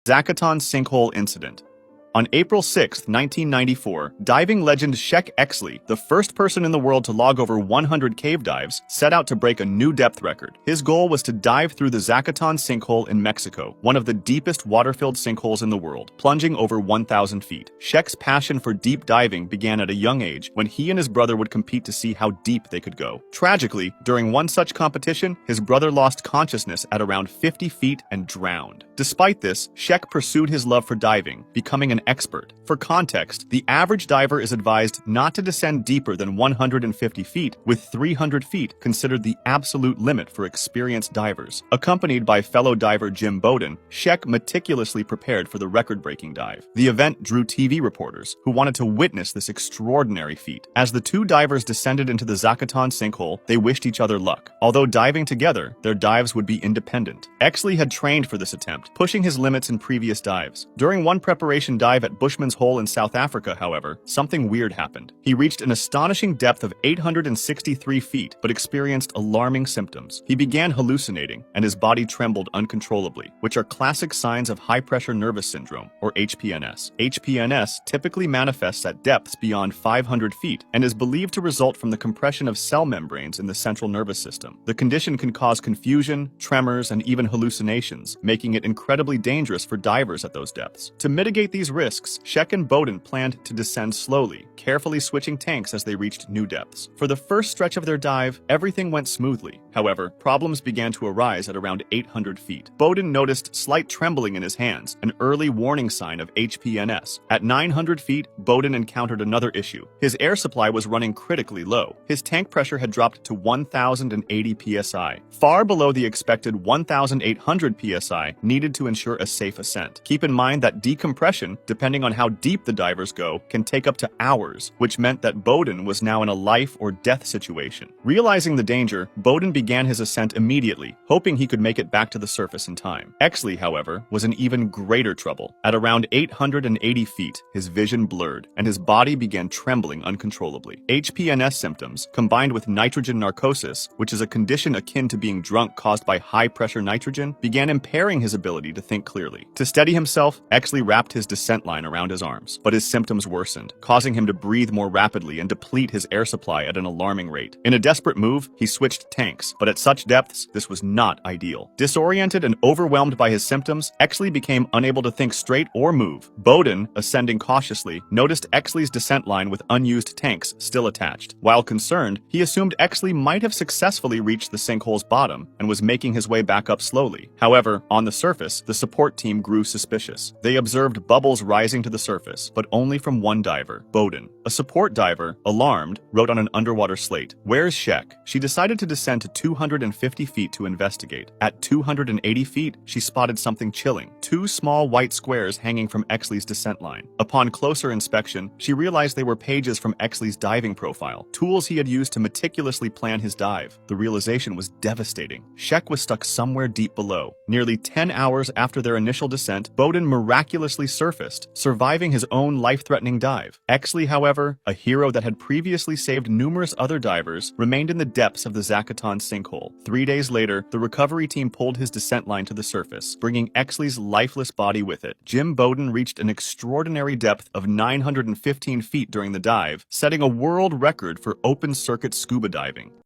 Zacaton Sinkhole Incident. On April 6, 1994, diving legend Shek Exley, the first person in the world to log over 100 cave dives, set out to break a new depth record. His goal was to dive through the Zacaton Sinkhole in Mexico, one of the deepest water-filled sinkholes in the world, plunging over 1,000 feet. Shek's passion for deep diving began at a young age when he and his brother would compete to see how deep they could go. Tragically, during one such competition, his brother lost consciousness at around 50 feet and drowned. Despite this, Shek pursued his love for diving, becoming an expert. For context, the average diver is advised not to descend deeper than 150 feet, with 300 feet considered the absolute limit for experienced divers. Accompanied by fellow diver Jim Bowden, Shek meticulously prepared for the record-breaking dive. The event drew TV reporters, who wanted to witness this extraordinary feat. As the two divers descended into the Zacaton sinkhole, they wished each other luck. Although diving together, their dives would be independent. Exley had trained for this attempt, pushing his limits in previous dives. During one preparation dive at Bushman's Hole in South Africa, however, something weird happened. He reached an astonishing depth of 863 feet, but experienced alarming symptoms. He began hallucinating, and his body trembled uncontrollably, which are classic signs of high-pressure nervous syndrome, or HPNS. HPNS typically manifests at depths beyond 500 feet, and is believed to result from the compression of cell membranes in the central nervous system. The condition can cause confusion, tremors, and even hallucinations, making it incredibly dangerous for divers at those depths. To mitigate these risks, Shek and Bowden planned to descend slowly, carefully switching tanks as they reached new depths. For the first stretch of their dive, everything went smoothly. However, problems began to arise at around 800 feet. Bowden noticed slight trembling in his hands, an early warning sign of HPNS. At 900 feet, Bowden encountered another issue. His air supply was running critically low. His tank pressure had dropped to 1,080 psi, far below the expected 1,800 psi needed to ensure a safe ascent. Keep in mind that decompression, depending on how deep the divers go, can take up to hours, which meant that Bowden was now in a life or death situation. Realizing the danger, Bowden began his ascent immediately, hoping he could make it back to the surface in time. Exley, however, was in even greater trouble. At around 880 feet, his vision blurred, and his body began trembling uncontrollably. HPNS symptoms, combined with nitrogen narcosis, which is a condition akin to being drunk caused by high-pressure nitrogen, began impairing his ability to think clearly. To steady himself, Exley wrapped his descent line around his arms, but his symptoms worsened, causing him to breathe more rapidly and deplete his air supply at an alarming rate. In a desperate move, he switched tanks, but at such depths, this was not ideal. Disoriented and overwhelmed by his symptoms, Exley became unable to think straight or move. Bowden, ascending cautiously, noticed Exley's descent line with unused tanks still attached. While concerned, he assumed Exley might have successfully reached the sinkhole's bottom and was making his way back up slowly. However, on the surface, the support team grew suspicious. They observed bubbles rising to the surface, but only from one diver, Bowden. A support diver, alarmed, wrote on an underwater slate, "Where's Shek?" She decided to descend to 250 feet to investigate. At 280 feet, she spotted something chilling, two small white squares hanging from Exley's descent line. Upon closer inspection, she realized they were pages from Exley's diving profile, tools he had used to meticulously plan his dive. The realization was devastating. Shek was stuck somewhere deep below. Nearly 10 hours after their initial descent, Bowden miraculously surfaced, surviving his own life-threatening dive. Exley, however, a hero that had previously saved numerous other divers, remained in the depths of the Zacaton sinkhole. 3 days later, the recovery team pulled his descent line to the surface, bringing Exley's lifeless body with it. Jim Bowden reached an extraordinary depth of 915 feet during the dive, setting a world record for open-circuit scuba diving.